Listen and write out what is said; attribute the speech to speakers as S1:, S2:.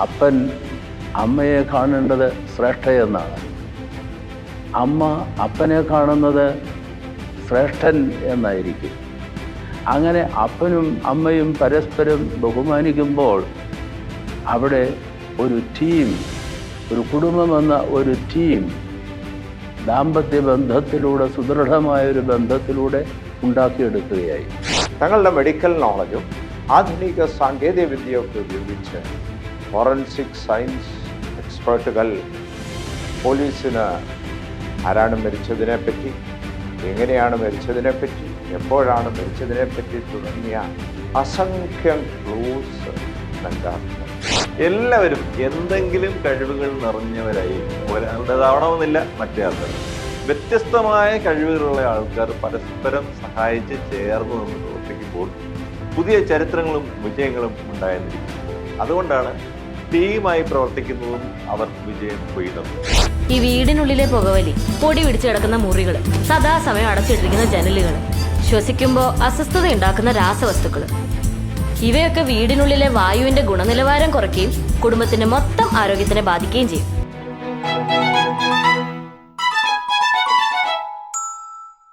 S1: അപ്പൻ അമ്മയെ കാണേണ്ടത് ശ്രേഷ്ഠയെന്നാണ്, അമ്മ അപ്പനെ കാണുന്നത് ശ്രേഷ്ഠൻ എന്നായിരിക്കും. അങ്ങനെ അപ്പനും അമ്മയും പരസ്പരം ബഹുമാനിക്കുമ്പോൾ അവിടെ ഒരു ടീം, ഒരു കുടുംബമെന്ന ഒരു ടീം ദാമ്പത്യ ബന്ധത്തിലൂടെ, സുദൃഢമായൊരു ബന്ധത്തിലൂടെ ഉണ്ടാക്കിയെടുക്കുകയായി.
S2: തങ്ങളുടെ മെഡിക്കൽ നോളജും ആധുനിക സാങ്കേതിക വിദ്യയൊക്കെ ഉപയോഗിച്ച് ഫോറൻസിക് സയൻസ് എക്സ്പേർട്ടുകൾ പോലീസിന് ആരാണ് മരിച്ചതിനെപ്പറ്റി, എങ്ങനെയാണ് മരിച്ചതിനെപ്പറ്റി, എപ്പോഴാണ് മരിച്ചതിനെപ്പറ്റി തുടങ്ങിയ അസംഖ്യം ക്ലൂസ് നൽകാറുണ്ട്.
S3: എല്ലാവരും എന്തെങ്കിലും കഴിവുകൾ നിറഞ്ഞവരായി, ഒരാളുടേതാവണമെന്നില്ല മറ്റേ ആൾക്കാർ. വ്യത്യസ്തമായ കഴിവുകളുള്ള ആൾക്കാർ പരസ്പരം സഹായിച്ച് ചേർന്ന് നിന്ന് പ്രവർത്തിക്കുമ്പോൾ പുതിയ ചരിത്രങ്ങളും വിജയങ്ങളും ഉണ്ടായിരിക്കും. അതുകൊണ്ടാണ് ടീമായി പ്രവർത്തിക്കുന്നതും അവർ വിജയം കൊയ്യുന്നത്.
S4: ഈ വീടിനുള്ളിലെ പുകവലി, പൊടി പിടിച്ചു കിടക്കുന്ന മുറികൾ, സദാസമയം അടച്ചിട്ടിരിക്കുന്ന ജനലുകൾ, ശ്വസിക്കുമ്പോൾ അസ്വസ്ഥത ഉണ്ടാക്കുന്ന രാസവസ്തുക്കൾ, ഇവയൊക്കെ വീടിനുള്ളിലെ വായുവിന്റെ ഗുണനിലവാരം കുറയ്ക്കുകയും കുടുംബത്തിന്റെ മൊത്തം ആരോഗ്യത്തിനെ ബാധിക്കുകയും ചെയ്യും.